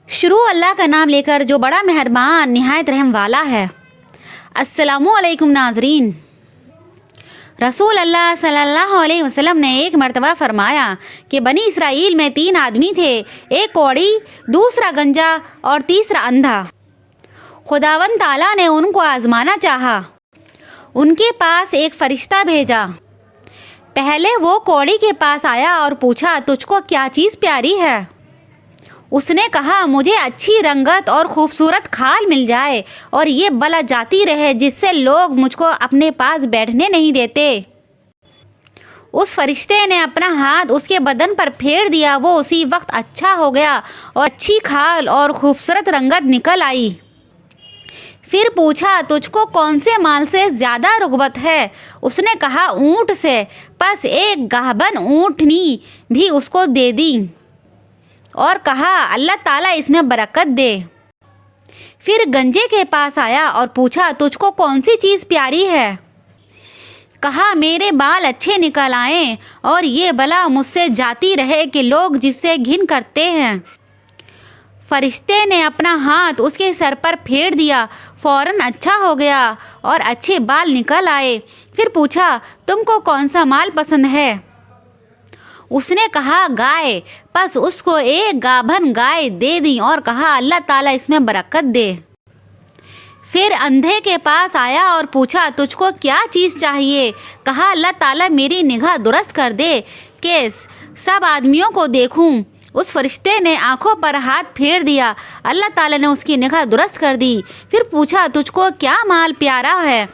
شروع اللہ کا نام لے کر جو بڑا مہربان نہایت رحم والا ہے۔ السلام علیکم ناظرین۔ رسول اللہ صلی اللہ علیہ وسلم نے ایک مرتبہ فرمایا کہ بنی اسرائیل میں 3 آدمی تھے، ایک کوڑی، دوسرا گنجا اور تیسرا اندھا۔ خداوند تعالیٰ نے ان کو آزمانا چاہا۔ ان کے پاس ایک فرشتہ بھیجا۔ پہلے وہ کوڑی کے پاس آیا اور پوچھا، تجھ کو کیا چیز پیاری ہے؟ اس نے کہا، مجھے اچھی رنگت اور خوبصورت کھال مل جائے اور یہ بلا جاتی رہے جس سے لوگ مجھ کو اپنے پاس بیٹھنے نہیں دیتے۔ اس فرشتے نے اپنا ہاتھ اس کے بدن پر پھیر دیا، وہ اسی وقت اچھا ہو گیا اور اچھی کھال اور خوبصورت رنگت نکل آئی۔ پھر پوچھا، تجھ کو کون سے مال سے زیادہ رغبت ہے؟ اس نے کہا، اونٹ سے۔ پس ایک گاہبن اونٹنی بھی اس کو دے دی اور کہا، اللہ تعالیٰ اس میں برکت دے۔ پھر گنجے کے پاس آیا اور پوچھا، تجھ کو کون سی چیز پیاری ہے؟ کہا، میرے بال اچھے نکل آئیں اور یہ بلا مجھ سے جاتی رہے کہ لوگ جس سے گھن کرتے ہیں۔ فرشتے نے اپنا ہاتھ اس کے سر پر پھیر دیا، فوراً اچھا ہو گیا اور اچھے بال نکل آئے۔ پھر پوچھا، تم کو کون سا مال پسند ہے؟ اس نے کہا، گائے۔ پس اس کو ایک گابھن گائے دے دی اور کہا، اللہ تعالیٰ اس میں برکت دے۔ پھر اندھے کے پاس آیا اور پوچھا، تجھ کو کیا چیز چاہیے؟ کہا، اللہ تعالیٰ میری نگاہ درست کر دے کہ سب آدمیوں کو دیکھوں۔ اس فرشتے نے آنکھوں پر ہاتھ پھیر دیا، اللہ تعالیٰ نے اس کی نگاہ درست کر دی۔ پھر پوچھا، تجھ کو کیا مال پیارا ہے؟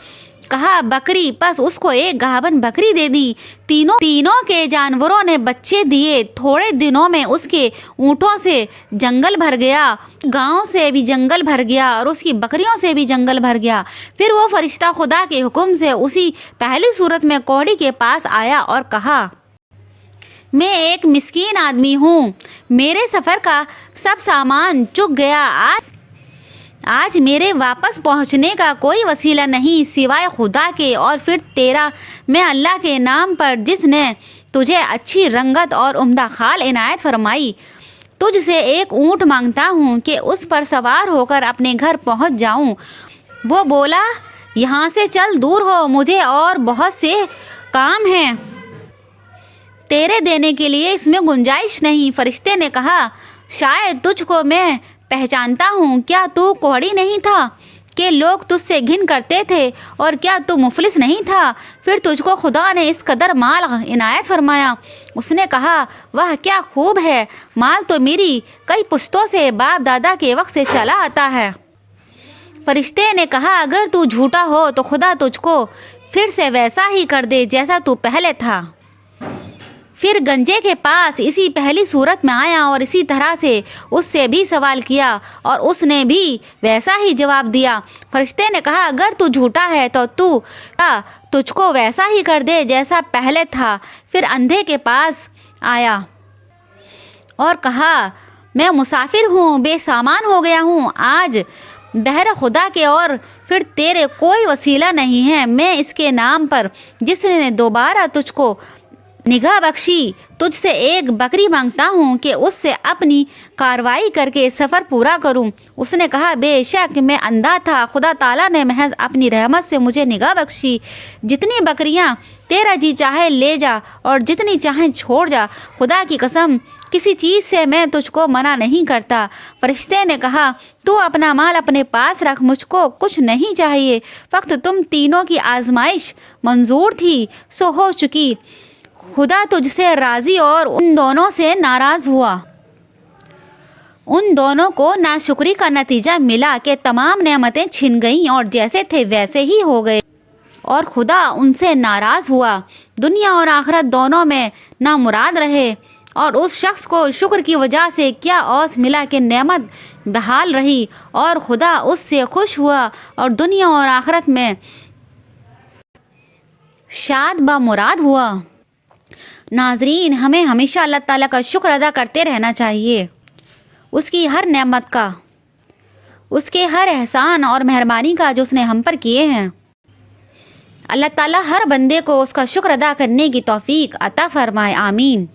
کہا، بکری۔ پس اس کو ایک گاہبن بکری دے دی۔ تینوں کے جانوروں نے بچے دیے۔ تھوڑے دنوں میں اس کے اونٹوں سے جنگل بھر گیا، گاؤں سے بھی جنگل بھر گیا اور اس کی بکریوں سے بھی جنگل بھر گیا۔ پھر وہ فرشتہ خدا کے حکم سے اسی پہلی صورت میں کوڑی کے پاس آیا اور کہا، میں ایک مسکین آدمی ہوں، میرے سفر کا سب سامان چک گیا، آج میرے واپس پہنچنے کا کوئی وسیلہ نہیں سوائے خدا کے اور پھر تیرا۔ میں اللہ کے نام پر جس نے تجھے اچھی رنگت اور عمدہ کھال عنایت فرمائی، تجھ سے ایک اونٹ مانگتا ہوں کہ اس پر سوار ہو کر اپنے گھر پہنچ جاؤں۔ وہ بولا، یہاں سے چل دور ہو، مجھے اور بہت سے کام ہیں، تیرے دینے کے لیے اس میں گنجائش نہیں۔ فرشتے نے کہا، شاید تجھ کو میں پہچانتا ہوں، کیا تو کوڑی نہیں تھا کہ لوگ تجھ سے گھن کرتے تھے، اور کیا تو مفلس نہیں تھا؟ پھر تجھ کو خدا نے اس قدر مال عنایت فرمایا۔ اس نے کہا، وہ کیا خوب ہے، مال تو میری کئی پشتوں سے باپ دادا کے وقت سے چلا آتا ہے۔ فرشتے نے کہا، اگر تو جھوٹا ہو تو خدا تجھ کو پھر سے ویسا ہی کر دے جیسا تو پہلے تھا۔ پھر گنجے کے پاس اسی پہلی صورت میں آیا اور اسی طرح سے اس سے بھی سوال کیا اور اس نے بھی ویسا ہی جواب دیا۔ فرشتے نے کہا، اگر تو جھوٹا ہے تو تجھ کو ویسا ہی کر دے جیسا پہلے تھا۔ پھر اندھے کے پاس آیا اور کہا، میں مسافر ہوں، بے سامان ہو گیا ہوں، آج بہر خدا کے اور پھر تیرے کوئی وسیلہ نہیں ہے۔ میں اس کے نام پر جس نے دوبارہ تجھ کو نگاہ بخشی، تجھ سے ایک بکری مانگتا ہوں کہ اس سے اپنی کاروائی کر کے سفر پورا کروں۔ اس نے کہا، بے شک میں اندھا تھا، خدا تعالیٰ نے محض اپنی رحمت سے مجھے نگاہ بخشی۔ جتنی بکریاں تیرا جی چاہے لے جا اور جتنی چاہیں چھوڑ جا، خدا کی قسم کسی چیز سے میں تجھ کو منع نہیں کرتا۔ فرشتے نے کہا، تو اپنا مال اپنے پاس رکھ، مجھ کو کچھ نہیں چاہیے۔ وقت تم تینوں کی آزمائش منظور تھی سو ہو چکی، خدا تجھ سے راضی اور ان دونوں سے ناراض ہوا۔ ان دونوں کو ناشکری کا نتیجہ ملا کہ تمام نعمتیں چھن گئیں اور جیسے تھے ویسے ہی ہو گئے، اور خدا ان سے ناراض ہوا، دنیا اور آخرت دونوں میں نامراد رہے۔ اور اس شخص کو شکر کی وجہ سے کیا اوس ملا کہ نعمت بحال رہی اور خدا اس سے خوش ہوا اور دنیا اور آخرت میں شاد بامراد ہوا۔ ناظرین، ہمیں ہمیشہ اللہ تعالیٰ کا شکر ادا کرتے رہنا چاہیے، اس کی ہر نعمت کا، اس کے ہر احسان اور مہربانی کا جو اس نے ہم پر کیے ہیں۔ اللہ تعالیٰ ہر بندے کو اس کا شکر ادا کرنے کی توفیق عطا فرمائے، آمین۔